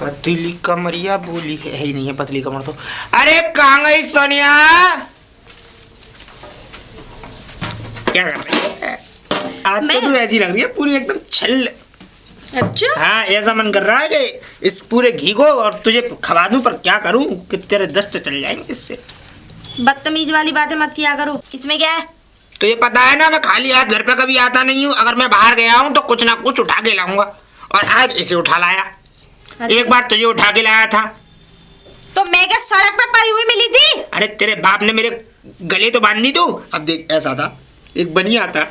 पतली कमरिया बोली है ही नहीं है पतली कमर तो। अरे कहाँ गई सोनिया? क्या कर रही है? आज तो तू ऐसी लग रही है पूरी एकदम छल। अच्छा हाँ, ऐसा मन कर रहा है कि इस पूरे घी को और तुझे खवा दूं, पर क्या करूं कि तेरे दस्त चल जाएंगे इससे। बदतमीज वाली बातें मत किया करो। इसमें क्या है? तुझे पता है ना, मैं खाली हाथ घर पे कभी आता नहीं हूँ। अगर मैं बाहर गया हूँ तो कुछ ना कुछ उठा के लाऊंगा, और आज इसे उठा लाया। अच्छा। एक बार तुझे उठा के लाया था तो मैं क्या सड़क पे पड़ी हुई मिली थी? अरे तेरे बाप ने मेरे गले तो बांध दी तू। अब देख, ऐसा था, एक बनिया था,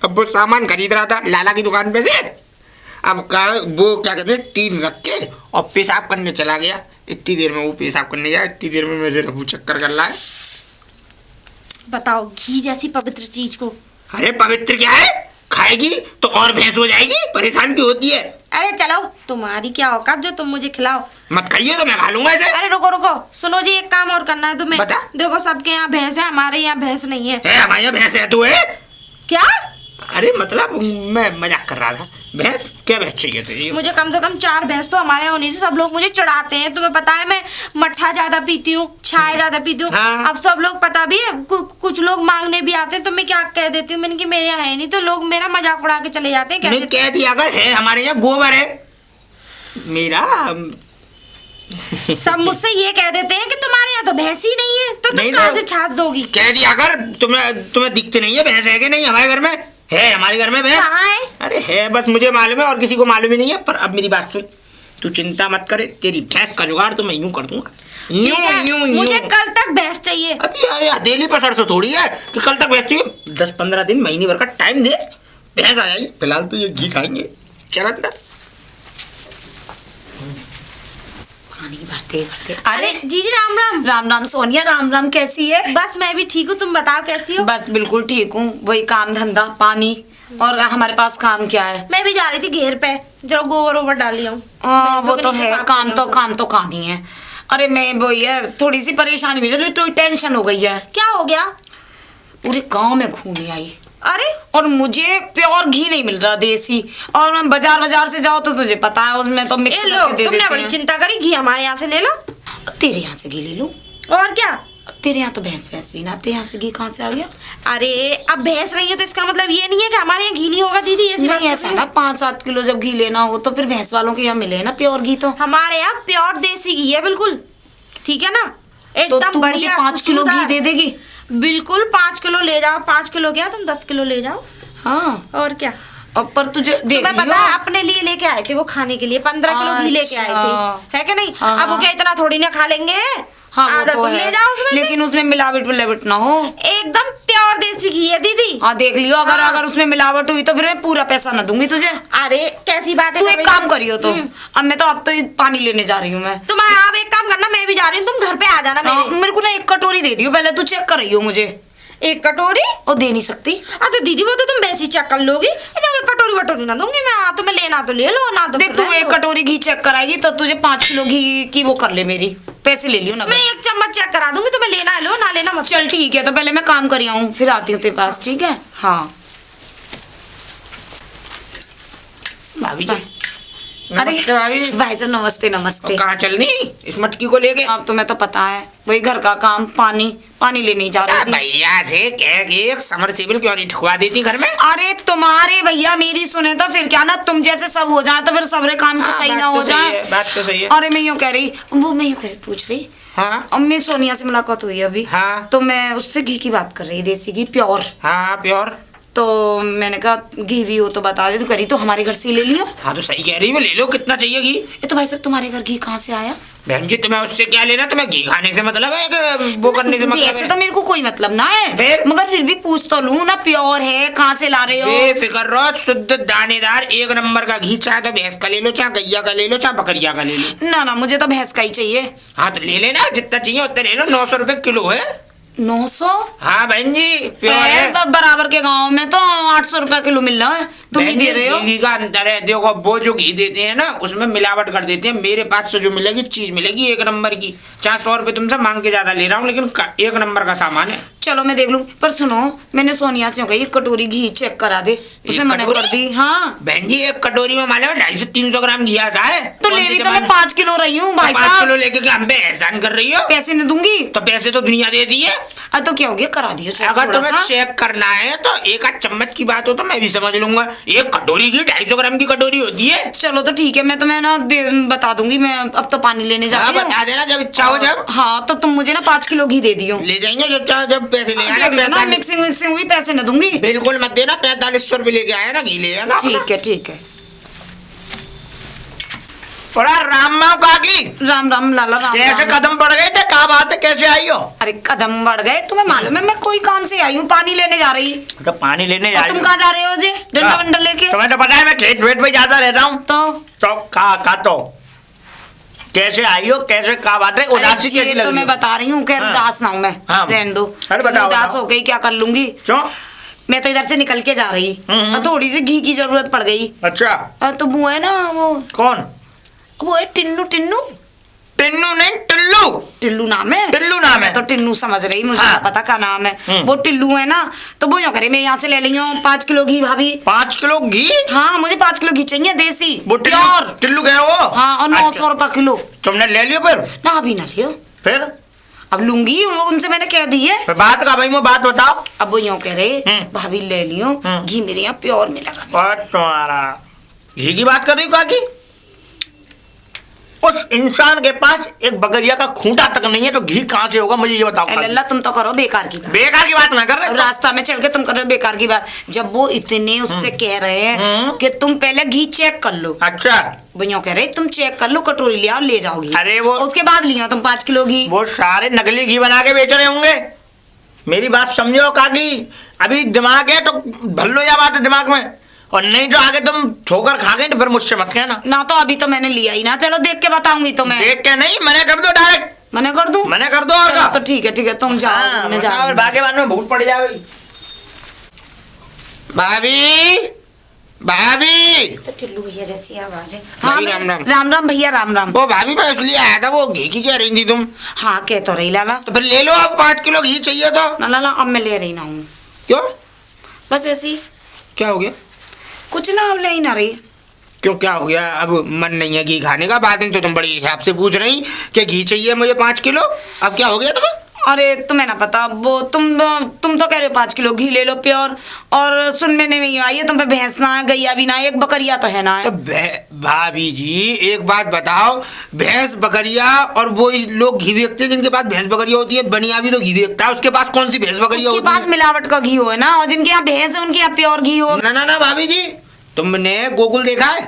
अब वो सामान खरीद रहा था लाला की दुकान पे से। अब वो क्या कहते हैं, टीन रख के और पेशाब करने चला गया। इतनी देर में वो पेशाब करने गया, इतनी देर में मेरे रफू चक्कर कर रहा है। बताओ, घी जैसी पवित्र चीज को। अरे पवित्र क्या है, खाएगी तो और भैंस हो जाएगी, परेशान क्यों होती है? अरे चलो, तुम्हारी क्या औकात जो तुम मुझे खिलाओ। मत खाइए तो मैं खा लूंगा इसे। अरे रुको रुको, सुनो जी, एक काम और करना है तुम्हें। बता। देखो, सबके यहाँ भैंस है, हमारे यहाँ भैंस नहीं है। हमारे यहाँ भैंस है, तू है? क्या? अरे मतलब मैं मजाक कर रहा था। भैंस क्या, भैंस चाहिए तुझे? मुझे कम से कम 4 भैंस तो हमारे होने से सब लोग मुझे चढ़ाते हैं। तुम्हें पता है मैं मट्ठा ज्यादा पीती हूँ, चाय ज्यादा पीती हूँ। हाँ। अब सब लोग पता भी है, कुछ लोग मांगने भी आते हैं तो मैं क्या कह देती हूँ, मैंने कि मेरे यहाँ है नहीं, तो लोग मेरा मजाक उड़ा के चले जाते हैं। नहीं कह दिया अगर है, हमारे यहाँ गोबर है मेरा। सब मुझसे ये कह देते हैं कि तुम्हारे यहाँ तो भैंस ही नहीं है, तो तुम कहाँ से छाछ दोगी? कह दिया अगर, तुम्हें दिखते नहीं है भैंस है कि नहीं? हमारे घर में है, हमारे घर में भैंस कहाँ है? अरे है, बस मुझे मालूम है और किसी को मालूम ही नहीं है। पर अब मेरी बात सुन, तू चिंता मत करे, तेरी भैंस का जुगाड़ तो मैं यूं कर दूंगा। मुझे कल तक भैंस चाहिए। अभी अरे हथेली पर सरसों थोड़ी है कि कल तक भैंस चाहिए। 10-15 दिन, महीने भर का टाइम दे, भैंस आ जाएगी। फिलहाल तो ये घी खाएंगे। चल अंदर। पानी भरते भरते। अरे जीजी, राम राम। राम राम सोनिया, राम राम। कैसी है? बस मैं भी ठीक हूँ, तुम बताओ कैसी हो? बस बिल्कुल ठीक हूँ। वही काम धंधा पानी, और हमारे पास काम क्या है? मैं भी जा रही थी घेर पे, जरा गोबर ओबर डाली हूँ। वो तो है, काम ही है। अरे मैं वही है, थोड़ी सी परेशानी हुई, चलो थोड़ी टेंशन हो गई है। क्या हो गया? पूरे गांव में घूमे आई, अरे और मुझे प्योर घी नहीं मिल रहा देसी। और मैं बाजार से जाओ तो तुझे पता है उसमें तो मिक्स लो, तुमने बड़ी चिंता करी, घी हमारे यहाँ से ले लो। तेरे यहाँ से घी ले लो। और क्या, तेरे यहाँ तो भैंस भी ना, तेरे यहाँ से घी कहाँ से आ गया? अरे अब भैंस नहीं है तो इसका मतलब ये नहीं है कि हमारे यहाँ घी नहीं होगा दीदी। ऐसी बात नहीं, ऐसा ना 5-7 किलो जब घी लेना हो तो फिर भैंस वालों के यहाँ मिले ना प्योर घी। तो हमारे यहाँ प्योर देसी घी है, बिल्कुल ठीक है ना, तो एकदम तू मुझे बढ़िया। 5 किलो घी दे देगी? बिल्कुल 5 किलो ले जाओ। 5 किलो क्या, तुम 10 किलो ले जाओ। हाँ, और क्या। अब पर तुझे देख मैं पता है अपने लिए लेके आए थे वो, खाने के लिए 15 किलो घी लेके आए थे, है कि नहीं? हाँ, अब वो क्या इतना थोड़ी ना खा लेंगे। हाँ, आधा तो तुम ले जाओ उसमें से। लेकिन उसमें मिलावट ना हो। एकदम प्योर देसी घी है दीदी। हाँ देख लियो, अगर हाँ। अगर उसमें मिलावट हुई तो फिर मैं पूरा पैसा ना दूंगी तुझे। अरे कैसी बात है। तू एक काम करियो तो, अब तो पानी लेने जा रही हूँ मैं। तुम आप एक काम करना, मैं भी जा रही हूँ, तुम घर पे आ जाना मेरे। मेरे को ना 1 कटोरी दे दियो, पहले तू चेक कर रही हो मुझे। 1 कटोरी? और दे नहीं सकती? तो दीदी वो तो तुम वैसे चेक कर लोगी, कटोरी वटोरी ना दूंगी मैं। तुम्हें लेना तो ले लो, ना तो देख, तू 1 कटोरी घी चेक कराएगी तो तुझे 5 किलो घी की वो कर ले, मेरी पैसे ले लियो ना। मैं 1 चम्मच चेक करा दूंगी, तुम्हें लेना लो, ना लेना मत। चल ठीक है, तो पहले मैं काम कर आऊँ, फिर आती हूँ तेरे पास, ठीक है? हाँ भाभी जी, अरे नमस्ते भाभी। भाई साहब नमस्ते। नमस्ते। कहाँ चलनी इस मटकी को लेके? अब तुम्हें तो पता है, वही घर का काम, पानी लेने जा रही थी। भैया से कह के एक समरसेबल क्यों नहीं ठुकवा देती घर में? अरे तुम्हारे भैया मेरी सुने तो फिर क्या ना, तुम जैसे सब हो जाए तो फिर सबरे काम के सही ना हो जाए। बात तो सही है। अरे मैं यूँ कह रही, वो मैं यूँ पूछ रही, हाँ अम्मी सोनिया से मुलाकात हुई अभी। हाँ। तो मैं उससे घी की बात कर रही, देसी घी प्योर। हाँ प्योर। तो मैंने कहा घी भी हो तो बता दे, तो करी तो हमारे घर से ले लियो। हाँ तो सही कह रही है, ले लो, कितना चाहिए घी? ये तो भाई साहब तुम्हारे घर घी कहाँ से आया? बहन जी तुम्हें उससे क्या लेना, तुम्हें घी खाने से मतलब है कि वो करने से मतलब ऐसे है? तो मेरे को कोई मतलब ना है, फिर? मगर फिर भी पूछ तो लूं ना, प्योर है, कहाँ से ला रहे हो? बेफिक्र रहो, शुद्ध दानेदार 1 नंबर का घी, चाहे तो भैंस का ले लो, चाहे गैया का ले लो, चाहे बकरिया का ले लो। ना मुझे तो भैंस का ही चाहिए। हाँ तो ले लेना, जितना चाहिए उतना ले लो। 900 रुपए किलो है। 900? हाँ बहन जी प्योर है। तब बराबर के गांव में तो 800 रुपए किलो मिल रहा है, तुम ही दे रहे हो। घी का अंतर है, देखो वो जो घी देते हैं ना उसमें मिलावट कर देते हैं। मेरे पास से जो मिलेगी चीज मिलेगी 1 नंबर की। 400 रुपए तुमसे मांग के ज्यादा ले रहा हूँ, लेकिन 1 नंबर का सामान है। चलो मैं देख लूं, पर सुनो मैंने सोनिया से कही कटोरी घी चेक करा दे, उसने एक मना कर कटोरी? दी। हाँ बहन जी एक कटोरी में मालूम है 250-300 ग्राम घी आता है। तो कौन ले सी रही तो मैं जमाने- 5 किलो रही हूँ भाई 5 साहब। किलो लेके के हम पे एहसान कर रही हो। पैसे नहीं दूंगी। तो पैसे तो दुनिया देती है। तो क्या हो गया, करा दियो चेक अगर थोड़ा तुम्हें सा। चेक करना है तो एक आध चम्मच की बात हो तो मैं भी समझ लूंगा। एक कटोरी की 250 ग्राम की कटोरी होती है। चलो तो ठीक है, मैं तुम्हें ना बता दूंगी। मैं अब तो पानी लेने हाँ जाती हूँ। बता देना जब इच्छा हो जब। हाँ तो तुम मुझे ना 5 किलो घी दे दियो। ले जाएंगे जब चाहो जब पैसे ले आना। देख लेना, 45 मिक्सिंग विक्सिंग हुई पैसे न दूंगी। बिल्कुल मत देना। 4500 रुपये लेके आया ना घी ले आना। ठीक है ठीक है। बड़ा राम राम काकी, राम राम लाला राम कैसे राम। कदम पड़ गए थे? क्या बात है, कैसे आई हो? अरे कदम बढ़ गए, तुम्हें मालूम है मैं कोई काम से आई हूँ, पानी लेने जा रही। तो पानी लेने जा और तुम कहाँ जा रहे हो जी, डंडा वंडा लेके? तुम्हें तो पता है मैं खेत वेत पे जाता रहता हूँ। तो का तो कैसे आई हो, कैसे क्या बात है? उदासी कैसी लग तो रही मैं हो? बता रही हूँ, खैर हाँ। उदास ना हूँ मैं, हाँ। रहने दो। अरे बताओ, उदास बताओ। हो गई क्या कर लूंगी। क्यों? मैं तो इधर से निकल के जा रही, और थोड़ी सी घी की जरूरत पड़ गई। अच्छा तो वो है ना कौन? वो है टिन्नू। टिन्नू टिन्नू नहीं टिल्लू। टिल्लू नाम है। टिल्लू नाम है। मैं तो टिन्नू समझ रही, मुझे हाँ। ना पता क्या नाम है। वो टिल्लू है ना, तो वो यूँ करे मैं यहाँ से ले ली हूँ 5 किलो घी भाभी। 5 किलो घी? हाँ मुझे 5 किलो घी चाहिए देसी वो प्योर। टिल्लू गए वो? हाँ और 900 रुपये किलो। तुमने ले लियो फिर? ना अभी ना लियो, फिर अब लूंगी, वो उनसे मैंने कह दी है। बात का भाई, मैं बात बताओ। अब वो यूँ कह रहे भाभी ले लियो हम्म। घी, मेरे यहाँ प्योर मिलेगा। और तुम्हारा घी की बात कर रही हो काकी? उस इंसान के पास एक बगरिया का खूंटा तक नहीं है तो घी कहाँ से होगा, मुझे ये बताओ काकी। लल्ला तुम तो करो बेकार की बात। बेकार की बात ना कर रहे अब रास्ता में चल के तुम कर रहे हो बेकार की बात, जब वो इतने उससे कह रहे हैं कि तुम पहले घी चेक कर लो। अच्छा भैया कह रहे तुम चेक कर लो, कटोरी ले आओ ले जाओ घी। अरे वो- उसके बाद लिया तुम 5 किलो घी। वो सारे नकली घी बना के बेच रहे होंगे। मेरी बात समझो काकी, अभी दिमाग है तो भर लो या बात है दिमाग में, और नहीं तो आगे तुम ठोकर खा गई तो फिर मुझसे मत कहना। ना तो अभी तो मैंने लिया ही ना, चलो देख के बताऊंगी तुम्हें। देख के नहीं, मना कर दो डायरेक्ट। मना कर दूं? मना कर दो और चलो का। तो ठीक है तुम जाओ, हाँ, मैं वरना जा और बाकी बाद में भूल पड़ जाएगी। भाभी भाभी तो टिल्लू भैया जैसी आवाज है। भाभी, मैं- राम राम। राम राम भैया राम राम। वो भाभी मैं इसलिए आया था, वो घी की कह रही थी तुम। हाँ कह तो रही लाला। तो फिर ले लो अब 5 किलो घी चाहिए तो। ना लाला अब मैं ले रही ना हूँ, क्यों? बस ऐसी क्या हो गया? कुछ ना, अब ले ही ना रही। क्यों क्या हो गया? अब मन नहीं है घी खाने का? बाद में तो तुम बड़ी हिसाब से पूछ रही कि घी चाहिए मुझे 5 किलो। अब क्या हो गया तुम्हें? अरे तुम्हें ना पता, वो तुम तो कह रहे हो 5 किलो घी ले लो प्योर, और सुनने में ही आई है तुम पे भैंस ना है, गैया भी ना है, एक बकरिया तो है ना तो है। भाभी जी एक बात बताओ, भैंस बकरिया और वो लोग घी बेचते हैं जिनके पास भैंस बकरिया होती है, बनिया भी तो घी बेचता है, उसके पास कौन सी भैंस बकरिया उसके होती पास है? मिलावट का घी हो है ना, और जिनके यहाँ भैंस है उनके यहाँ प्योर घी हो। ना ना ना भाभी जी, तुमने गोकुल देखा है?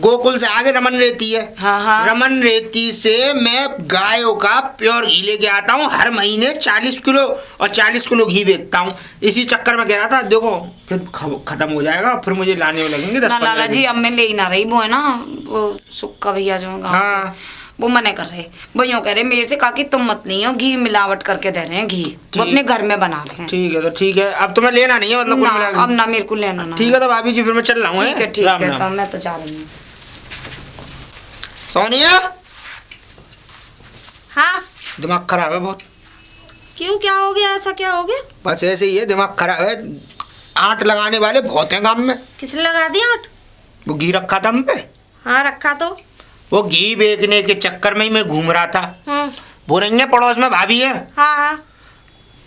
गोकुल से आगे रमन रेती है। हाँ, हाँ। रमन रेती से मैं गायों का प्योर घी लेके आता हूँ हर महीने 40 किलो, और 40 किलो घी बेचता हूँ। इसी चक्कर में कह रहा था देखो फिर खत्म हो जाएगा, फिर मुझे लाने में लगेंगे 10-15 लाला जी अब मैं ले ही ना रही, वो है ना वो सुक्का भैया जो है गाँव हाँ। के, वो मना कर रहे, वो यूँ कह रहे मेरे से कहा कि तुम मत नहीं हो, घी मिलावट करके दे रहे हैं घी, वो अपने घर में बना रहे हैं। ठीक है तो ठीक है, अब तुम्हें लेना नहीं है मतलब कुल ना मिला के? अब ना मेरे को लेना ना। ठीक है तो भाभी जी फिर मैं चल रहा हूँ। ठीक है ठीक राम है, राम। तो मैं तो जा रही हूँ। सोनिया हाँ दिमाग खराब है बहुत। क्यों, क्या हो गया, ऐसा क्या हो गया? बस ऐसे ही है, दिमाग खराब है। आट लगाने वाले बहुत हैं गांव में। किसने लगा दिया आट? वो घी रखा था हम पे, हाँ रखा तो। वो घी बेचने के चक्कर में ही मैं घूम रहा था। वो नहीं है पड़ोस में भाभी है, हाँ हाँ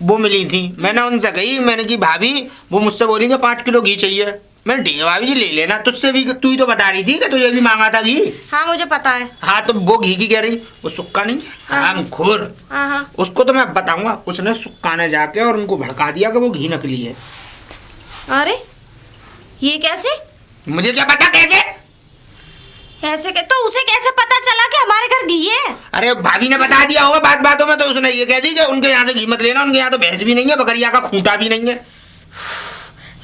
वो मिली थी। मैंने उनसे कही, मैंने की भाभी वो मुझसे बोली कि 5 किलो घी चाहिए। मैंने ठीक है भाभी जी ले लेना, तुझसे भी तू ही तो बता रही थी कि तुझे भी मांगा था घी। हाँ मुझे पता है। हाँ तो वो घी की कह रही, वो सुक्का नहीं हम खोर, हाँ हाँ उसको तो मैं बताऊंगा। उसने सुक्काने जाके और उनको भड़का दिया कि वो घी नकली है। अरे ये कैसे? मुझे क्या पता कैसे? ऐसे के तो उसे कैसे पता चला कि हमारे घर घी है? अरे भाभी ने बता दिया होगा बात बातों में, तो उसने ये कह दी कि उनके यहाँ से घी मत लेना, उनके यहाँ तो भैंस भी नहीं है, बकरिया का खूंटा भी नहीं है।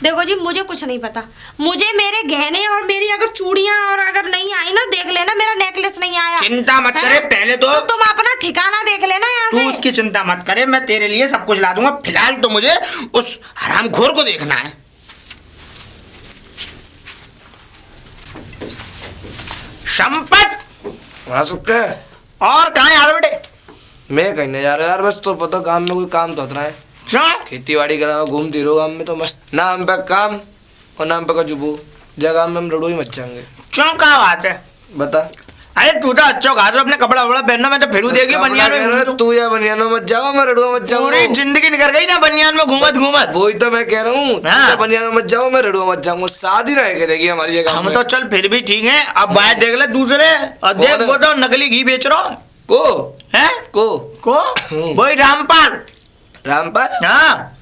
देखो जी मुझे कुछ नहीं पता, मुझे मेरे गहने और मेरी अगर चूड़ियां और अगर नहीं आई ना, देख लेना मेरा नेकलेस नहीं आया। चिंता मत हैं? करे, पहले तो तुम अपना ठिकाना देख लेना यहाँ तू से। उसकी चिंता मत करे, मैं तेरे लिए सब कुछ ला दूंगा। फिलहाल तो मुझे उस हरामखोर को देखना है। संपत हाँ सुक्के, और कहाँ यार बेटे? मैं कहीं नहीं जा रहा यार, बस तो पता काम में कोई काम तो होता है। क्यों? खेती बाड़ी कराओ, घूमती रहो गाँव में तो मस्त। ना हम पे काम और ना हम पे कचुबू, जगह में हम लड़ो ही मच जाएंगे। क्यों क्या बात है? बता। अरे तू तो अच्छा खा अपने कपड़ा वपड़ा पहनना, मैं तो फिर देखी बनियान में घूमता हूँ। तू या बनियान में मत जाओ, मैं रड़ुआ मत जाऊँ। पूरी जिंदगी निकल गई ना बनियान में घूमत घूमत। वही तो मैं कह रहा हूँ, हाँ। बनियान में मत जाओ, मैं रड़ुआ मत जाऊंगा। शादी ना करेगी हमारी जगह हम में। तो चल फिर भी ठीक है। अब बाहर देख ले दूसरे, और देख कौन? वो तो नकली घी बेच रहा को है को वही रामपाल। रामपाल हाँ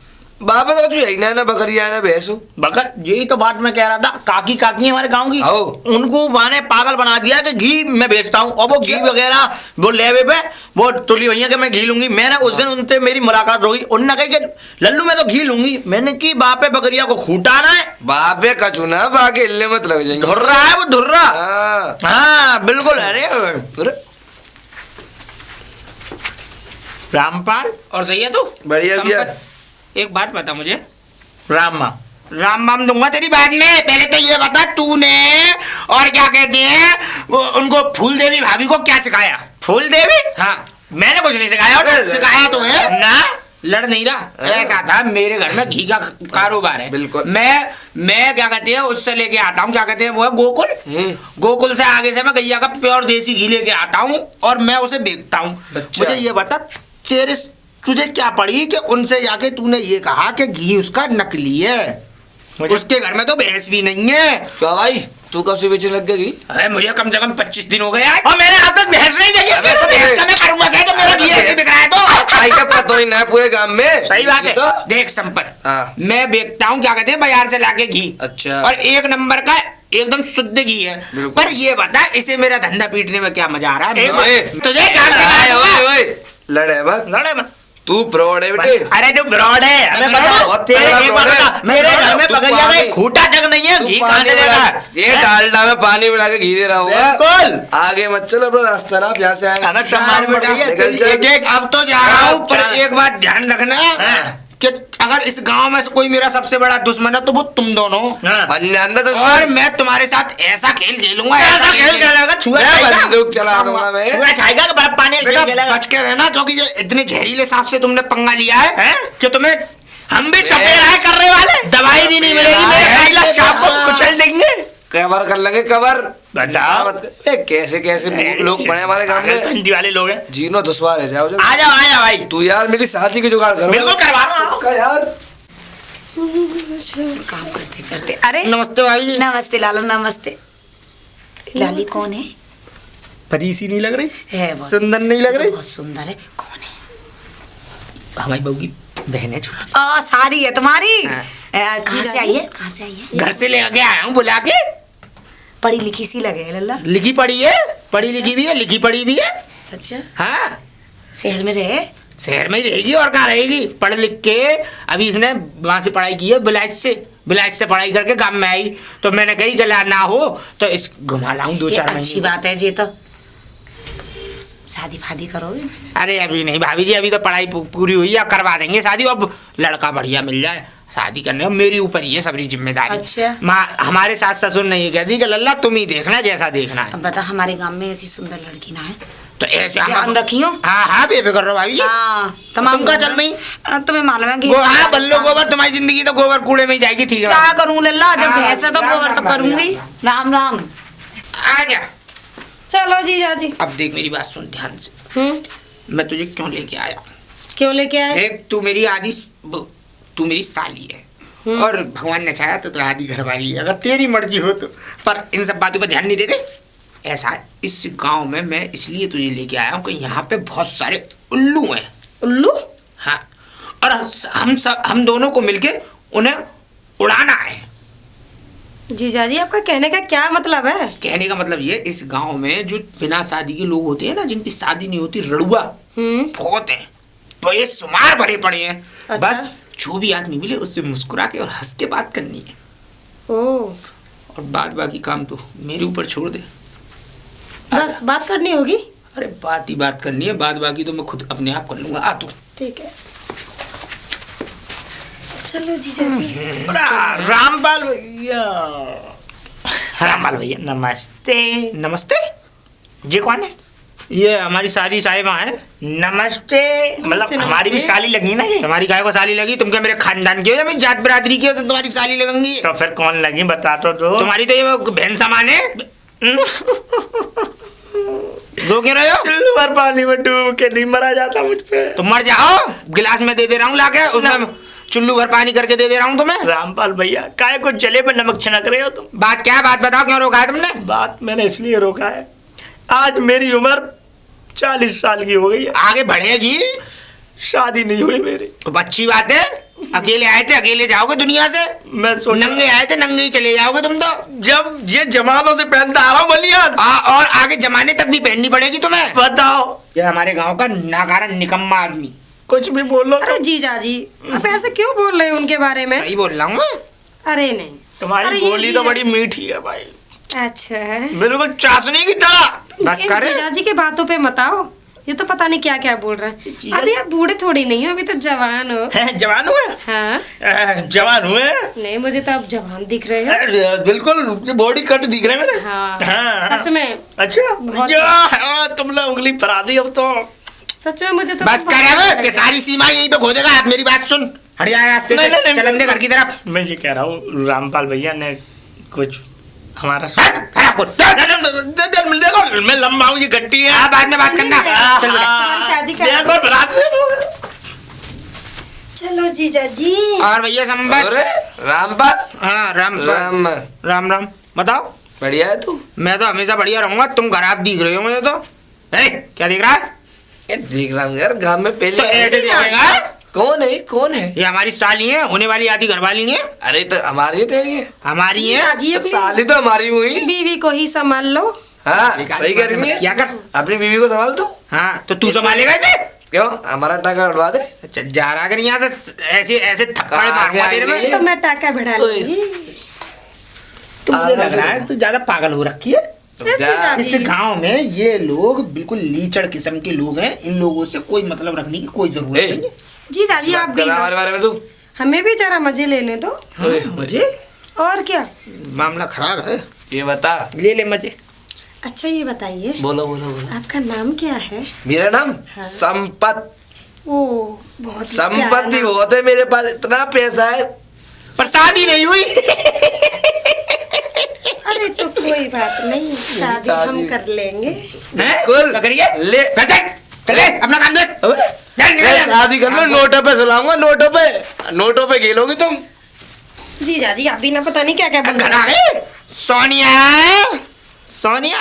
बाबा तो यही ना बकरिया है ना भैंसो। बकर, यही तो बात मैं कह रहा था। काकी काकी हमारे गांव की, आओ। उनको माने पागल बना दिया कि घी मैं बेचता हूँ, और वो घी वगैरह वो लेवे पे वो तुली भैया के मैं घी लूंगी। मैंने उस दिन उनसे मेरी मुलाकात होगी, उन्होंने कही कि लल्लू मैं तो घी लूंगी। मैंने की बापे बकरिया को खूटाना है, बापे कचुना बाके इल्ले मत लग जाएंगे। धुर्रा है वो धुर्रा। हाँ। हाँ बिल्कुल। अरे अरे, रामपाल और सही है तू? बढ़िया भैया। एक बात बता मुझे। रामा राम माम दूंगा तेरी बात में। पहले तो ये बता तूने और क्या कहते हैं वो उनको फूल देवी भाभी को क्या सिखाया? फूल देवी? हाँ मैंने कुछ नहीं सिखाया उन्हें। सिखाया तो है ना, लड़ नहीं रहा। ऐसा था मेरे घर में घी का कारोबार है। बिल्कुल। मैं क्या कहते हैं उससे लेके आता हूँ, क्या कहते हैं वो है गोकुल। गोकुल से आगे से मैं गैया का प्योर देसी घी लेके आता हूँ और मैं उसे बेचता हूँ। अच्छा। मुझे ये बता तुझे क्या पड़ी कि उनसे जाके तूने ये कहा कि घी उसका नकली है? उसके घर में तो भैंस भी नहीं है। क्या भाई तू कब से बेचने लग गई? अरे मुझे कम से कम 25 दिन हो गए आज। और मैंने अब तक भैंस नहीं देखी। अबे तो भैंस का मैं करूंगा क्या जब मेरा घी ऐसे बिक रहा है तो? आई का पता ही ना पूरे गांव में। सही बात है। तो देख संपत, हाँ। मैं बेचता हूँ क्या कहते हैं बाजार से लाके घी। अच्छा। और एक नंबर का एकदम शुद्ध घी है। बिल्कुल। पर ये बता इसे मेरा धंधा पीटने में क्या मजा आ रहा है? ओए, तुझे जान से ओए, मारूंगा। ओए, ओए, लड़े मत। लड़े मत। तू फ्रॉड है बेटे। अरे तू ब्रॉड है, हमें मैं पता है। बहुत तेरे तगड़ा एक ब्रॉड बात है। बता, मेरे घर में तू बकरिया का पानी- खूटा तक नहीं है, तू घी पानी कहाँ से मिला देगा? के- ये डालडा में पानी मिला के घी दे रहा होगा। बिल्कुल। आगे मत चल, अपना रास्ता ना यहाँ से आए। हमें सम्मान पड़ रही है। निकल चल। एक अब तो जा रहा हूँ पर हाँ। एक बात ध्यान रखना हाँ। कि अगर इस गांव में से कोई मेरा सबसे बड़ा दुश्मन है तो वो तुम दोनों। हाँ। अंदर तो और मैं तुम्हारे साथ ऐसा खेल खेलूंगा, ऐसा खेल खेलेगा, छुआ मैं खाएगा। बंदूक चला दूंगा मैं। छुआ खाएगा कि बर्फ पानी बेटा खेल खेलेगा। बच के रहना, क्योंकि ये इतने जहरीले सांप से तुमने पंगा लिया है हैं? कि तुम्हें हम भी सफेद राय करने वाले, दवाई भी नहीं मिलेगी। मेरे मेरे खाइला शाम को कुचल देंगे। कवर कर लेंगे कवर। बताओ। ए, कैसे कैसे लोग बने हमारे गांव में। पंजी वाले लोग हैं। जीनो दुश्वार है। जाओ आ जाओ भाई। तू यार मेरी शादी की जुगाड़ करो। बिल्कुल करवा रहा हूँ। का यार। काम करते करते। अरे नमस्ते भाई जी। नमस्ते लाला, नमस्ते। लाली कौन है? परी सी नहीं लग रही? है बहुत- सुंदर नहीं लग रही? बहुत सुंदर है। कौन है? हमारी बहू की बहन है छोटी। सारी है तुम्हारी। हाँ। कहाँ से आई है? कहाँ से आई है? घर से ले आया हूँ बुला के। पढ़ी लिखी सी लगे है लल्ला। लिखी पढ़ी है, पढ़ी लिखी भी है, लिखी पढ़ी भी है। अच्छा, हाँ शहर में रहे? शहर में ही रहेगी और कहाँ रहेगी। पढ़ लिख के अभी इसने वहां से पढ़ाई की है, बिलायत से पढ़ाई करके गांव में आई। तो मैंने कही गला ना हो तो इस घुमा लाऊं दो ये चार अच्छी महीने। बात है जी। तो शादी फादी करोगे? अरे अभी नहीं भाभी जी, अभी तो पढ़ाई पूरी हुई है, करवा देंगे शादी। अब लड़का बढ़िया मिल जाए शादी करने में मेरी ऊपर ही है सबरी जिम्मेदारी। अच्छा। हमारे सास ससुर ने ये कह दी कि लल्ला तुम ही देखना जैसा देखना है। अब बता, हमारे गांव में ऐसी सुंदर लड़की ना है तो ऐसे ध्यान रखियो। हाँ हाँ बेफिक्र रहो भाभी जी। हाँ, तुमका चल नहीं। तुम्हें मालूम है कि हाँ बल्लो गोबर, तुम्हारी जिंदगी तो गोबर कूड़े में ही जाएगी। ठीक है क्या करूं लल्ला, जब हाँ, भैंस है तो राम गोबर तो राम करूंगी। राम राम। आ जा। चलो जीजा जी। अब देख मेरी बात सुन ध्यान से। मैं तुझे क्यों लेके आया? क्यों लेके आए? देख तू मेरी तू मेरी साली है और भगवान ने चाहा तो आदि घर वाली है, अगर तेरी मर्जी हो तो। पर इन सब बातों पर ध्यान नहीं देते। ऐसा है, इस गांव में मैं इसलिए तुझे लेके आया हूँ कि यहाँ पे बहुत सारे उल्लू हैं। उल्लू? हाँ, और हम दोनों को मिलके उन्हें उड़ाना है। जीजा जी, आपका कहने का क्या मतलब है? कहने का मतलब ये, इस गांव में जो बिना शादी के लोग होते हैं ना, जिनकी शादी नहीं होती, रड़ुआ बहुत है। तो ये शुमार भरे पड़े हैं। अच्छा। बस जो भी आदमी मिले उससे मुस्कुरा के और हंस के बात करनी है। और बाद बाकी काम तो मेरे ऊपर छोड़ दे। बस बात करनी होगी? अरे बात ही बात करनी है, बाद बाकी तो मैं खुद अपने आप कर लूंगा। आ तू। ठीक है, चलो जीजा जी। रामपाल भैया, रामपाल भैया नमस्ते। नमस्ते। जी कौन है? ये हमारी साली साहिबा है। नमस्ते। मतलब हमारी भी साली लगी ना ये। तुम्हारी गाय को साली लगी? तुम क्या मेरे खानदान की हो या मेरी जात बिरादरी की हो तो तुम्हारी साली लगेंगी? तो फिर कौन लगी बता तो दो। तुम्हारी तो ये वो बहन समान है। रो क्यों रहे हो? चुल्लू भर पानी में डूब के नहीं मरा जाता मुझ पे। तुम मर जाओ, गिलास में दे दे रहा हूँ लाके, उसमें चुल्लू भर पानी करके दे दे रहा हूँ तुम्हें। रामपाल भैया काहे को जले पे नमक छिनक रहे हो तुम? बात क्या है? बात बताओ, क्यों रोका है तुमने? बात मैंने इसलिए रोका है, आज मेरी उम्र 40 साल की हो गई है, आगे बढ़ेगी। शादी नहीं हुई मेरी। तो अच्छी बात है, अकेले आए थे अकेले जाओगे दुनिया से। मैं नंगे आए थे नंगे ही चले जाओगे तुम तो। जब ये जमानों से पहनता आ रहा हूँ बनियान, और आगे जमाने तक भी पहननी पड़ेगी तुम्हें। बताओ। ये हमारे गांव का नाकारा निकम्मा आदमी। कुछ भी बोलो तो अरे जीजा जी आप ऐसे क्यों बोल रहे हो उनके बारे में? सही बोल रहा हूँ मैं। अरे नहीं। तुम्हारी अरे ये बोली तो जीजा- बड़ी मीठी है भाई, अच्छा है। बिल्कुल चाशनी की तरह। बस इन कर। जीजा जी के बातों पे मत आओ, ये तो पता नहीं क्या क्या बोल रहे हैं। जीजा- अभी आप बूढ़े थोड़ी नहीं हो, अभी तो जवान हो। जवान हुए? हाँ जवान हुए? नहीं, मुझे तो आप जवान दिख रहे हो। बिल्कुल बॉडी कट दिख रहे हैं मेरे। हाँ सच में, अच्छा बहुत- तुमने उंगली फरा दी अब तो। सच में मुझे तो बस बहुत कर अच्छा अब, लग कि रहा है। सारी सीमा यहीं पे खो देगा। आप मेरी बात सुन, हट जा रास्ते नहीं, नहीं, से, नहीं, चलन दे घर की तरफ। मैं ये कह रहा हूँ रामपाल भैया ने कुछ हमारा हट, हट आपको, चल। देखो मैं लंबा हूँ, ये गट्टी है। हाँ, बाद में बात करना। चल बेटा। हमारी शादी कर- देखो बरात चलो जीजा जी। और भैया संबत। अरे रामपाल, हाँ राम राम राम राम। बताओ। बढ़िया है तू? मैं तो हमेशा बढ़िया रहूंगा, तुम खराब दिख रहे हो मुझे तो। ए, क्या दिख रहा है? ये देख रहा हूँ यार, गांव में पहले तो ऐसे दिखेगा। कौन है? कौन है? ये हमारी साली है, होने वाली आधी घरवाली है। अरे तो हमारी है तेरी है? हमारी है। जीजा जी तो अपनी साली तो हमारी हुई। बीवी को ही संभाल लो। हाँ सही कह रही है। क्या कर? अपनी बीवी को संभाल तू। हाँ तो तू संभालेगा इसे? क्यों? हमारा टाका उड़वा दे। अच्छा जा रहा कर यहाँ से, ऐसे ऐसे थप्पड़ कहाँ से मारूंगा आई तेरे में। ये? तो मैं टाका बढ़ा लूंगी। तो मुझे लग रहा है तू ज्यादा पागल हो रखी है। जीजा इस जी गांव में ये लोग बिल्कुल लीचड़ किस्म के लोग हैं, इन लोगों से कोई मतलब रखने की कोई जरूरत ए, नहीं है। जीजा जी आप बात भी कर रहा लो। हमारे बारे में तू। हमें भी जरा मजे लेने दो। ओए, मुझे और क्या? मामला खराब है, ये बता। ले ले मजे। अच्छा ये बताइए बोलो बोलो बोलो। आपका नाम क्या है? मेरा नाम हाँ। संपत। ओ बहुत ही प्यारा संपत्ति नाम। बहुत है मेरे पास, इतना पैसा है। पर शादी नहीं हुई। अरे तो कोई बात नहीं, शादी हम शादी। कर लेंगे। बिल्कुल। क्या करिए? ले चले अपना काम देख। अबे, मैं शादी कर लो, नोटों पे सुलाऊंगा, नोटों पे खेलोगी तुम। जीजा जी आप भी ना पता नहीं क्या क्या बोल घर रहे आ हैं। गए। सोनिया, सोनिया,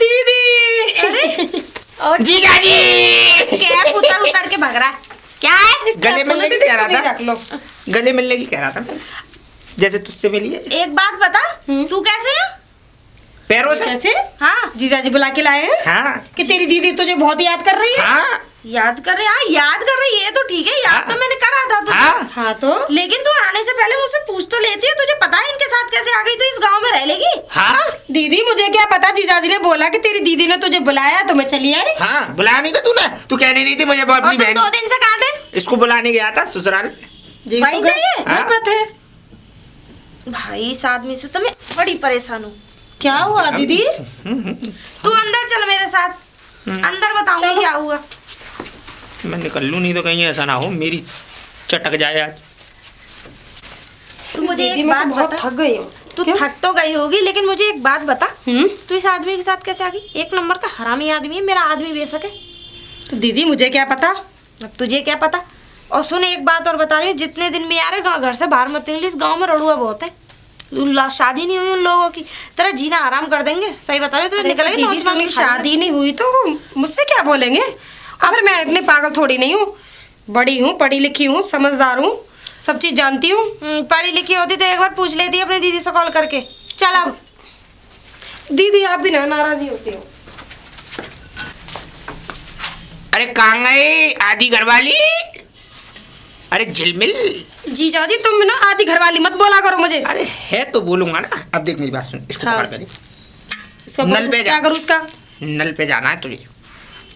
दीदी और जीजा जी। कैप उतर उतर के भग रहा है। क्या है? गले मिलने की कह रहा तुम ही था। रख लो। गले मिलने की कह रहा था, जैसे तुझसे मिली है। एक बात बता, तू कैसे है? पैरों से। कैसे? हाँ जीजा जी बुला के लाए हैं हाँ कि तेरी दीदी तुझे बहुत याद कर रही है। हाँ याद कर रहे? हाँ याद कर रही है तो ठीक है, याद तो मैंने करा था तुझे। हाँ। हाँ तो लेकिन तू आने से पहले मुझसे पूछ तो लेती है। तुझे पता है इनके साथ कैसे आ गई? तो इस गांव में रह लेगी? हाँ दीदी मुझे क्या पता, जीजाजी ने बोला कि तेरी दीदी ने तुझे बुलाया तो मैं चली आई। हाँ बुलाया नहीं था तूने? तू कहने नहीं थी मुझे और अपनी तुम बहन 2 दिन से कहाँ थे? इसको बुलाने गया था ससुराल। जी वहीं तो थे ये? हाँ। घर पर थे। भाई इस आदमी से तो मैं बड़ी परेशान हूँ। क्या हुआ दीदी? तू अंदर चल मेरे साथ, अंदर बताऊंगी चलो। क्या हुआ। मैं निकल लूँ, नहीं तो कहीं ऐसा ना हो मेरी चटक जाए आज। तू मुझे दीदी एक मैं तो बात बहुत बता। थक गई हूँ। तू क्यों? थक तो गई होगी, लेकिन मुझे एक बात बता, हम्म? तू इस आदमी के साथ कैसे आ गई? एक नंबर का हरामी आदमी है, मेरा आदमी बेशक है। तो दीदी मुझे क्या पता। अब तुझे क्या पता? और सुन एक बात और बता रही हूँ, जितने दिन भी आ रहे गाँव घर से बाहर मत निकली। इस गाँव में रड़ुआ बहुत है। शादी नहीं हुई उन लोगों की, तेरा जीना आराम कर देंगे। सही बता रही हूँ, तो अरे निकलेगी दीदी नोच से नोच के मेरी खा लेंगे। शादी नहीं हुई तो मुझसे क्या बोलेंगे? और फिर मैं इतनी पागल थोड़ी नहीं हूँ, बड़ी हूँ, पढ़ी लिखी हूँ, समझदार हूँ, सब चीज जानती हूँ। पढ़ी लिखी होती तो एक बार पूछ लेती अपनी दीदी से कॉल करके। चल अब। दीदी आप भी ना नाराजी होती हो। अरे कहाँ गई आधी घरवाली? अरे झिलमिल। जीजा जी तुम ना आधी घरवाली मत बोला करो मुझे। अरे है तो बोलूंगा ना। अब देख मेरी बात सुन, इसको हाँ। पकड़ कर इसको नल पे क्या जा। करूँ उसका? नल पे जाना है तुझे,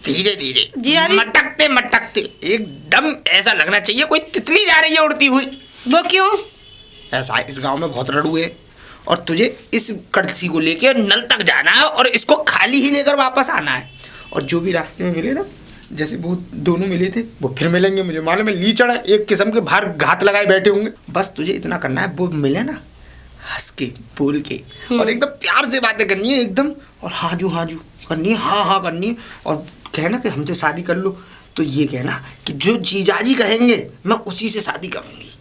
धीरे धीरे जी हाँ जी। मटकते मटकते एकदम ऐसा लगना चाहिए कोई तितली जा रही है उड़ती हुई। वो क्यों? ऐसा है, इस गांव में बहुत रड़ू है और तुझे इस कड़छी को लेके नल तक जाना है और इसको खाली ही लेकर वापस आना है। और जो भी रास्ते में मिले ना, जैसे वो दोनों मिले थे वो फिर मिलेंगे, मुझे मालूम है लीचड़ है, एक किस्म के बाहर घात लगाए बैठे होंगे। बस तुझे इतना करना है, वो मिले ना हंस के बोल के और एकदम प्यार से बातें करनी है एकदम, और हाजू हाजू करनी है, हाँ हाँ करनी है, और कहना कि हमसे शादी कर लो। तो ये कहना कि जो जीजाजी कहेंगे मैं उसी से शादी करूंगी।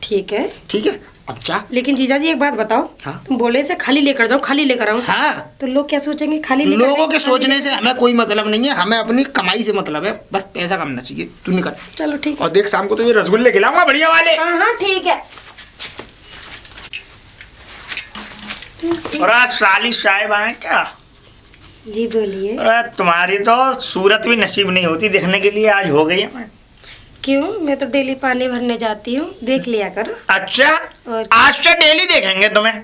ठीक है। ठीक है, अब जा। लेकिन जीजाजी एक बात बताओ, हाँ? तुम बोले से खाली लेकर जाओ, खाली लेकर आऊं, हाँ, तो लोग क्या सोचेंगे? खाली लेकर लोगों आए, के खाली सोचने लेकर- से हमें कोई मतलब नहीं है, हमें अपनी कमाई से मतलब है, बस पैसा कमना चाहिए। तू निकल। चलो ठीक है। और देख शाम को तो ये रसगुल्ले खिलाऊंगा बढ़िया वाले। हाँ हाँ ठीक है। अरे साली साहिब आए क्या? जी बोलिए। अरे तुम्हारी तो सूरत भी नसीब नहीं होती देखने के लिए, आज हो गई है। मैं क्यों? मैं तो डेली पानी भरने जाती हूँ, देख लिया करो। अच्छा, और- आज से डेली देखेंगे तुम्हें।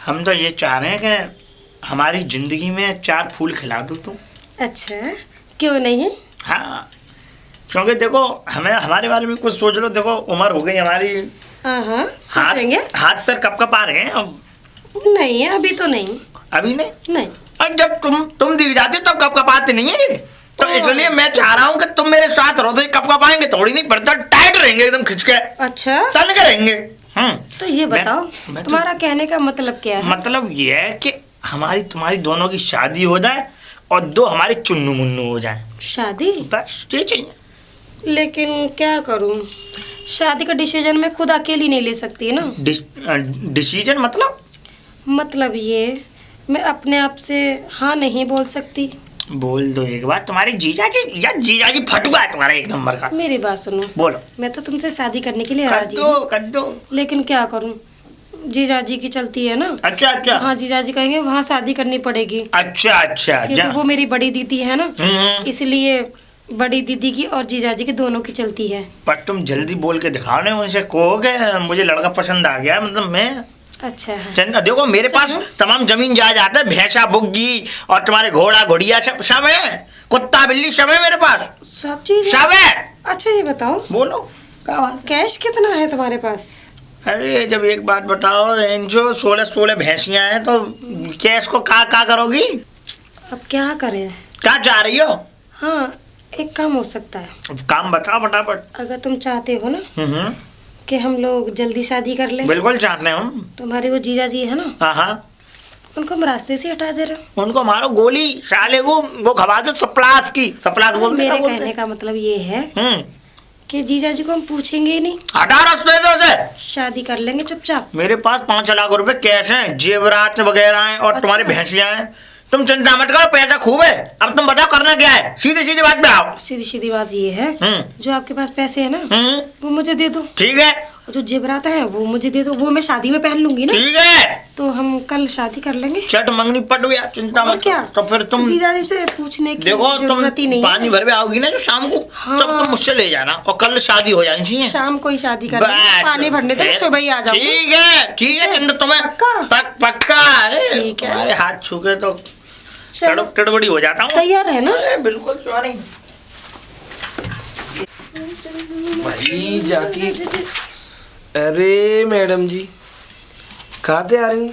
हम तो ये चाह रहे हैं कि हमारी जिंदगी में 4 फूल खिला दो तुम। अच्छा, क्यों नहीं? हाँ, क्योंकि देखो हमें हमारे बारे में कुछ सोच लो। देखो उम्र हो गई हमारी, हाँ हाँ सोचेंगे। हाथ पैर कप आ रहे हैं अब। नहीं अभी तो नहीं। अभी नहीं। नहीं। और जब तुम दिख जाते तो कप आते नहीं है, तो इसलिए मैं चाह रहा हूँ कि तुम मेरे साथ रहो तो ये कप आएंगे थोड़ी नहीं पड़ता, टाइट रहेंगे एकदम खिंच के, अच्छा, तन के रहेंगे। तो ये बताओ मैं तो- तुम्हारा कहने का मतलब क्या है? मतलब ये है कि हमारी तुम्हारी दोनों की शादी हो जाए और 2 हमारे चुन्नू मुन्नू हो जाए, शादी? बस ये चाहिए। लेकिन क्या करूं, शादी का डिसीजन मैं खुद अकेली नहीं ले सकती ना। डिसीजन मतलब ये मैं अपने आप से हाँ नहीं बोल सकती। बोल दो एक बार। तुम्हारे जीजाजी या जीजाजी फटुआ है तुम्हारा एक नंबर का। मेरी बात सुनो, बोलो। मैं तो तुमसे शादी करने के लिए कर राजी हूँ, दो कर दो। लेकिन क्या करूं, जीजाजी की चलती है ना। अच्छा अच्छा हाँ, जीजाजी कहेंगे वहाँ शादी करनी पड़ेगी, अच्छा अच्छा। क्योंकि वो मेरी बड़ी दीदी है ना, हम्म। इसलिए बड़ी दीदी की और जीजाजी की दोनों की चलती है। पर तुम जल्दी बोल के दिखाओ ना, उनसे कहो कि मुझे लड़का पसंद आ गया। मतलब मैं अच्छा है। देखो मेरे पास तमाम जमीन जायदाद है, भैंसा बुग्गी और तुम्हारे घोड़ा घोड़िया सब है, कुत्ता बिल्ली सब है मेरे पास, सब चीज सब है। अच्छा ये बताओ, बोलो क्या बात? कैश कितना है तुम्हारे पास? अरे जब एक बात बताओ, जो 16 भैंसियां हैं तो कैश को का करोगी? अब क्या करें? क्या चाह रही हो? हाँ, एक काम हो सकता है, अब काम बताओ फटाफट। अगर तुम चाहते हो ना कि हम लोग जल्दी शादी कर लें, बिल्कुल चाहते हैं हम। तुम्हारे वो जीजाजी है ना, हाँ हाँ, उनको हम रास्ते से हटा दे रहे हो। उनको मारो गोली, साले को वो खवा दो सप्लास की, सप्लास बोलते हैं, मेरे बोलते कहने हैं। का मतलब ये है हम्म, कि जीजाजी को हम पूछेंगे ही नहीं, हटा रास्ते से उसे। शादी कर लेंगे चुपचाप। मेरे पास 5 लाख रुपए कैश हैं, जेवरात वगैरह हैं और अच्छा। तुम्हारी भैंसियां हैं। तुम चिंता मत करो, पैसा खूब है। अब तुम बताओ करना क्या है, सीधी सीधी बात पे आओ। सीधी सीधी बात ये है, जो आपके पास पैसे है ना हम्म, वो मुझे दे दो, ठीक है और जो जेवरात है वो मुझे दे दो, वो मैं शादी में पहन लूंगी ना, ठीक है। तो हम कल शादी कर लेंगे। चट मंगनी पट गया, चिंता और मत क्या? करो। तो फिर तुम जीजाजी से पूछने की देखो, तुम जरूरत ही नहीं पानी है। भर में आओगी ना जो शाम को, हाँ। तब तुम मुझसे ले जाना और कल शादी हो जानी चाहिए। शाम को ही शादी कर लेंगे, बस, पानी भरने तो फिर- सुबह ही आ जाऊंगी। ठीक है चिंता तुम्हें पक्का? पक्का। अरे ठीक है। तुम्हारे हाथ छू के तो चलो, टड़बड़ी हो जाता हूँ। तैयार है ना? अरे बिल्कुल, क्यों नहीं। भाई जाकी, अरे मैडम जी कहाँ थे आ रही?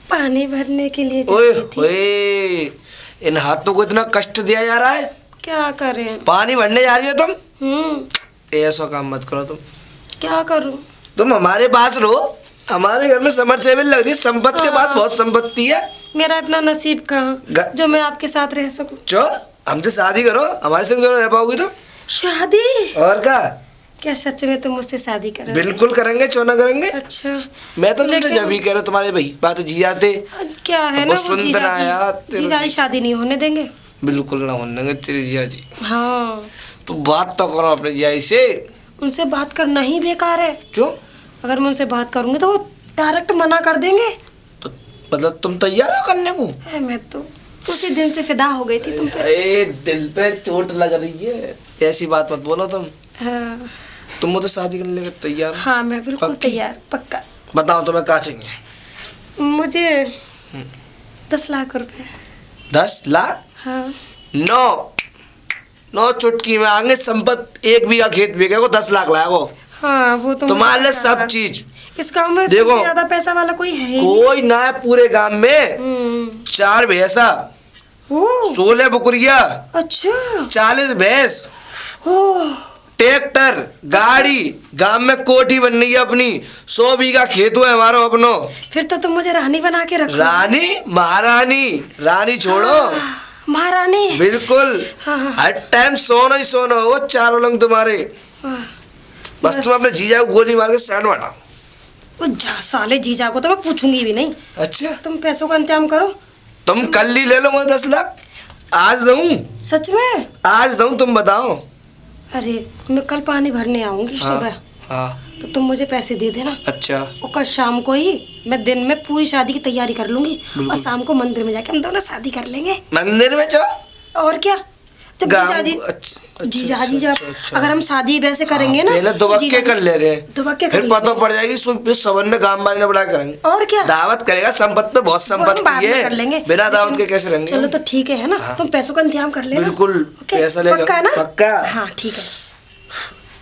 पानी भरने के लिए ओए जाती थी। ओए, इन हाथों को इतना कष्ट दिया जा रहा है। क्या करें? पानी भरने जा रही हो तुम? हम्म, ऐसा काम मत करो तुम। क्या करूं? तुम हमारे पास रहो, हमारे घर में समरसेबल लग रही है, संपत्ति के पास हाँ। बहुत संपत्ति है। मेरा इतना नसीब कहाँ जो मैं आपके साथ रह सकूं। चो हमसे शादी करो, हमारे संग जो रह पाओगी तो। शादी? और क्या, क्या सच में तुम मुझसे शादी करोगे? बिल्कुल करेंगे, क्यों ना करेंगे। अच्छा, मैं तो तुमसे लेकिन- जब ही कह रहा हूँ, तुम्हारे भाई बात जी जाते। क्या है अब ना, वो वो सुन ना यार, तेरे जीजाजी जी- शादी नहीं होने देंगे। बिल्कुल ना होने देंगे तेरी जिया जी। हाँ, तो बात तो करो अपने जिया से। उनसे बात करना ही बेकार है। क्यों? अगर मैं उनसे बात करूंगी तो वो डायरेक्ट मना कर देंगे। तो मतलब तुम तैयार हो करने को? मैं तो उसी दिन से फिदा हो गई थी तुम पे। अरे दिल पे चोट लग रही है, ऐसी बात मत बोलो तुम। हाँ, तुम मुझसे शादी करने के तैयार हो? हाँ मैं बिल्कुल पक्की? तैयार, पक्का। बताओ तुम्हें क्या चाहिए? मुझे 10 लाख रुपए। 10 लाख? हाँ, 9 चुटकी में आगे संपत्ति, 1 बीघा खेत बिके को 10 लाख लाया वो। हाँ वो तो तुम्हारे लिए मुझे सब पता है। चीज। इस गांव में देखो, तुमसे ज्यादा पैसा वाला कोई है ही नहीं। कोई ना है पूरे गांव में। 4 भैंसा ओ 16 बकरिया, अच्छा 40 भैंस, ओ ट्रैक्टर, गाड़ी, गांव में कोठी बन रही है अपनी, 100 बीघा खेत है हमारा अपनो। फिर तो तुम मुझे रानी बना के रखो। रानी महारानी, रानी छोड़ो, महारानी। बिल्कुल हाँ, हाँ। हर टाइम सोना ही सोना हो, चारों लंग तुम्हारे। बस तुम अपने जीजा को गोली मार के साइड में हटाओ। वो जा साले जीजा को तो मैं पूछूंगी भी नहीं। अच्छा तुम पैसों का इंतजाम करो। तुम कल ही ले लो मुझे 10 लाख, आज दूं, सच में? आज दूं, तुम बताओ। अरे मैं कल पानी भरने आऊंगी सुबह, हाँ तो तुम मुझे पैसे दे देना। अच्छा और कल शाम को ही मैं दिन में पूरी शादी की तैयारी कर लूंगी और शाम को मंदिर में जाके हम दोनों शादी कर लेंगे। मंदिर में जाओ और क्या, जब जीजा जब अगर हम शादी वैसे करेंगे ना, पहले दुबक्के कर ले रहे हैं, दुबक्के फिर पता पड़ जाएगी सवन ने गांव वाले ने बुला करेंगे। और क्या, दावत करेगा, संपत्ति पे बहुत वो हम संपत्ति बाद में है, कर लेंगे। बिना दावत के कैसे रहेंगे। चलो तो ठीक है ना, तुम पैसों का इंतजाम कर लेना। बिल्कुल, ओके? पैसा लेगा। पक्का ना? पक्का। हाँ ठीक है,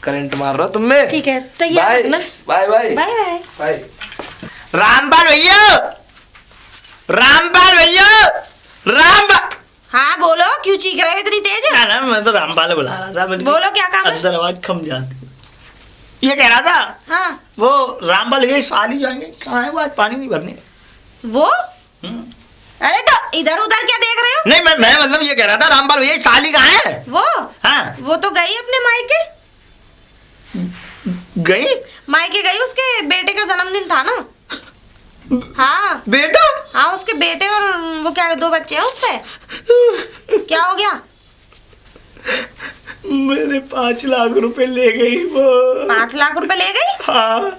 करंट मार रहा तुम में। ठीक है, तैयार रखना। Bye bye bye bye. Bye. Rampal भैया, रामपाल भैया, रामपाल। हाँ बोलो, क्यों चीख रहे हो इतनी तेज? ना ना, मैं तो रामपाल बुला रहा था। मेरी बोलो क्या काम है? अंदर आवाज खम जाती। ये कह रहा था, हाँ वो रामपाल भैया साली जाएंगे, कहाँ है वो? आज पानी नहीं भरने। वो, अरे तो इधर उधर क्या देख रहे हो? नहीं, मैं मतलब ये कह रहा था, रामपाल भैया साली कहाँ है? वो हाँ वो तो गई अपने मायके। गई मायके गई, उसके बेटे का जन्मदिन था ना। हाँ बेटा। हाँ, उसके बेटे और वो क्या 2 बच्चे हैं उसके। क्या हो गया? मेरे 5 लाख रुपए ले गई वो। 5 लाख रुपए ले गई? हाँ,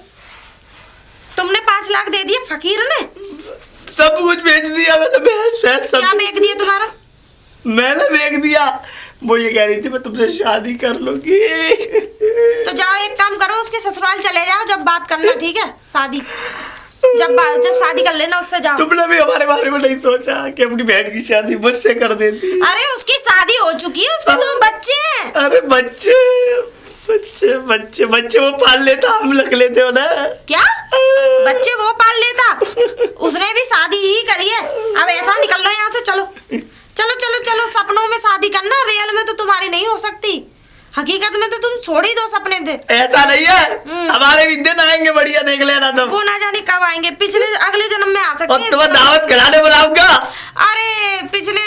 तुमने 5 लाख दे दिए फकीर ने? सब कुछ बेच दिया मैंने, भैंस भैंस सब क्या कुछ। बेच दिया तुम्हारा? मैंने बेच दिया। वो ये कह रही थी मैं तुमसे शादी कर लूंगी। तो जाओ, एक काम करो, उसके ससुराल चले जाओ, जब बात करना, ठीक है? शादी जब शादी कर लेना उससे, जाओ। तुमने भी हमारे बारे में नहीं सोचा कि अपनी बहन की शादी मुझसे कर देती। अरे उसकी शादी हो चुकी है, उसमें 2 बच्चे हैं। अरे बच्चे बच्चे बच्चे बच्चे वो पाल लेता, हम रख लेते हो ना। क्या बच्चे वो पाल लेता? उसने भी शादी ही करी है। अब ऐसा निकल लो यहाँ से, चलो चलो चलो चलो। सपनों में शादी करना, रियल में तो तुम्हारी नहीं हो सकती। हकीकत में तो तुम छोड़ ही दो सपने थे। ऐसा नहीं है, हमारे भी दिन आएंगे बढ़िया, देख लेना तुम। वो ना जाने कब आएंगे, अगले जन्म में आ सकते और हैं। तुम्हें दावत कराने बुलाऊंगा। अरे पिछले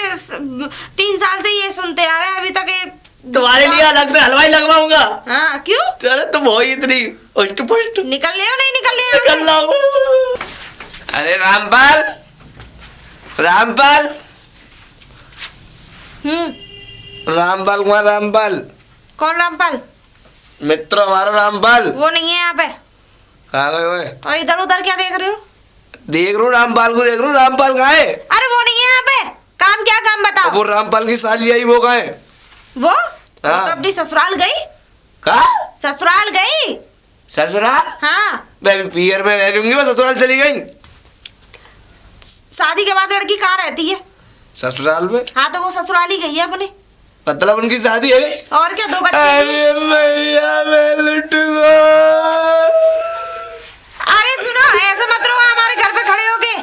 3 साल से ये सुनते आ रहे हैं, अभी तक एक तुम्हारे लिए अलग से हलवाई लगवाऊंगा। हाँ क्यों? चलो तुम हो ही इतनी उष्ट पुष्ट। निकल ले हो, नहीं निकल ले हो? निकल लाओ। अरे रामपाल, रामपाल, रामपाल कुमार, रामपाल। कौन रामपाल? मित्र हमारा रामपाल। वो नहीं है यहाँ पे। कहाँ गए हुए? और इधर उधर क्या देख रहे हो? देख रहा हूँ रामपाल को, देख रहा हूँ। रामपाल कहाँ है? अरे वो नहीं है यहाँ पे। काम क्या, काम बताओ। वो रामपाल की साली आई, वो कहाँ है? वो तो अपनी ससुराल गई। कहाँ? ससुराल गई। ससुराल? हाँ, मैं पियर में रह लूंगी, वो ससुराल चली गई। शादी के बाद लड़की कहाँ रहती है? ससुराल में। हाँ तो वो ससुराल ही गई है अपने। मतलब उनकी शादी है गई? और क्या, 2 बच्चे हैं। अरे भैया मैं लुट गया। अरे सुनो, ऐसे मत रहो हमारे घर पे खड़े होके।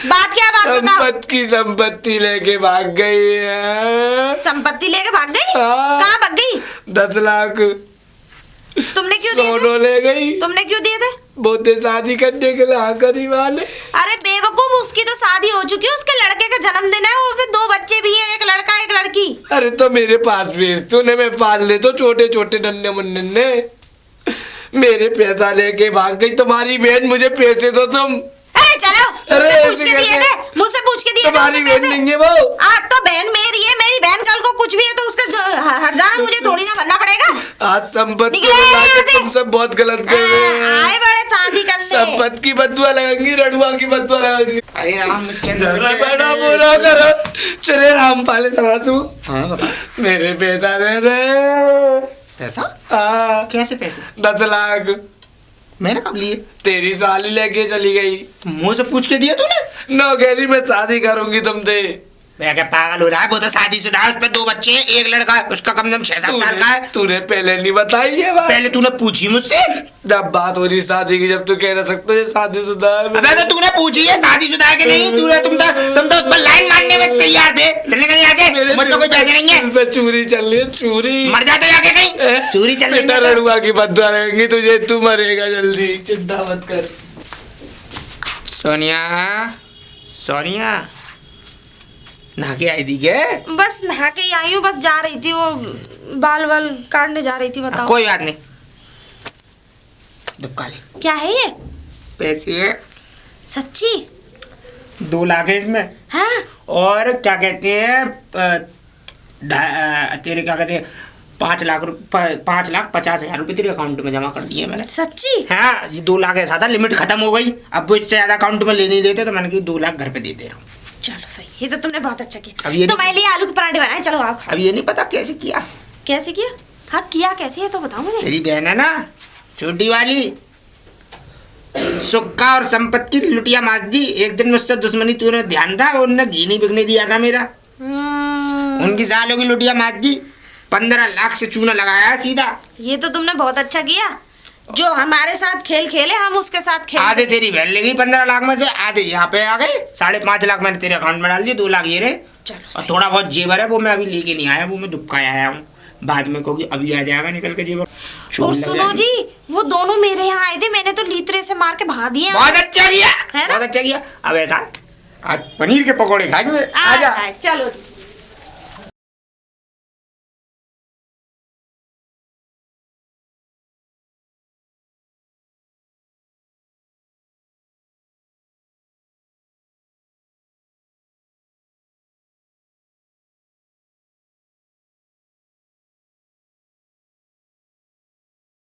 बात क्या है, बात बताओ। संपत्ति लेके भाग गई है। संपत्ति लेके भाग गई? हाँ। कहाँ भाग गई? 10 लाख तुमने क्यों दिए सोनो थे? ले गई। तुमने क्यों दिए थे? बोते शादी करने के लिए हाँ करी वाले। अरे बेवकूफ, उसकी तो शादी हो चुकी है, उसके लड़के का जन्मदिन है, उसमें 2 बच्चे भी हैं, एक लड़का एक लड़की। अरे तो मेरे पास भेज तू ने, मैं पाल ले तो छोटे छोटे नन्हे मुन्ने ने। मेरे पैसा लेके भाग गई तुम्हारी बहन, मुझे पैसे दो तुम। अरे चलो, मुझसे पूछ के दिए थे, मुझसे पूछ के दिए थे तुम्हारी उससे बहन पैसे। नहीं है वो। तो बहन मेरी है, मेरी बहन कल को कुछ भी है तो उसका हर्जाना मुझे थोड़ी ना भरना पड़ेगा। आज संपत्ति निकले यहाँ के से। तुम सब बहुत गलत कर रहे हो। आए बड़े शादी करने। संपत्ति की बदुआ लगेंगी, रड़ुआ की बदुआ लगेगी। अरे झगड़ा बड़ा बुरा करो। चले रामपाल चला तू। हाँ बता। मेरे पैसा दे दे। पैसा? हाँ, कैसे पैसे? 10 लाख मैंने कब लिए? तेरी साली लेके चली गई। मुंह से पूछ के दिया तूने? नौकरी में शादी करूंगी तुमसे। मैं क्या पागल हो रहा है? वो तो शादीशुदा है, उस पे 2 बच्चे हैं, एक लड़का है, उसका कम से कम 6-7 साल का है। तूने पहले नहीं बताई ये बात? पहले तूने पूछी मुझसे? जब बात हो रही शादी की, जब तू कह ना सकते ये शादीशुदा है। अबे तो तूने पूछी है शादीशुदा है कि नहीं? तुम तो उस पर लाइन मारने में तैयार थे। चलने का यहाँ से, मुझ पे कोई पैसे नहीं है। दिल पे चोरी चल रही है, चोरी। मर जाते जाके कहीं, चोरी चल रही बेटा है। रड़ुआ की बद्दुआ रहेंगी तुझे, तू मरेगा जल्दी, चिंता मत कर। सोनिया, सोनिया नहा के आई थी क्या? बस नहा के ही आई हूँ, बस जा रही थी वो बाल वाल काटने जा रही थी। बताओ। कोई बात नहीं, दुक्का ले। क्या है ये? पैसे है, सच्ची? 2 लाख है इसमें। हाँ? और क्या कहते हैं, तेरे क्या कहते हैं, 5,50,000 रुपये तेरे अकाउंट में जमा कर दिए मैंने। सच्ची? हाँ, ये 2 लाख ऐसा था, लिमिट खत्म हो गई। अब वो इससे ज्यादा अकाउंट में ले नहीं लेते, तो मैंने कहा 2 लाख घर पे दे दे रहा हूँ। चलो सही, ये तो तुमने बहुत अच्छा अब किया। ये तुम्हारे लिए आलू के पराठे बनाए, चलो आओ खाओ। अब ये नहीं पता कैसे किया। कैसे किया? हाँ किया कैसे है तो बताओ मुझे। तेरी बहन है ना छोटी वाली, सुक्का और संपत्ति की लुटिया माजी, एक दिन मुझसे दुश्मनी तूने ध्यान था, उनने घी नहीं बिकने दिया था मेरा। उनकी सालों की लुटिया माजी, 15 लाख से चूना लगाया सीधा। ये तो तुमने बहुत अच्छा किया। जो हमारे साथ खेल खेले, हम उसके साथ खेल। आधे तेरी बहन ले गई 15 लाख में से, आधे यहाँ पे आ गए। 5.5 लाख मैंने तेरे अकाउंट में डाल दिए, 2 लाख ये रहे। चलो और थोड़ा बहुत जेवर है, वो मैं अभी लेके नहीं आया, वो मैं दुबका आया हूँ। बाद में कहोगी अभी आ जाएगा निकल के जेवर। और सुनो जी, वो दोनों मेरे यहाँ आए थे, मैंने तो लीतरे से मार के भगा दिया। बहुत अच्छा किया, है ना? बहुत अच्छा किया। अब ऐसा आज पनीर के पकौड़े खाएंगे, आजा। चलो जी।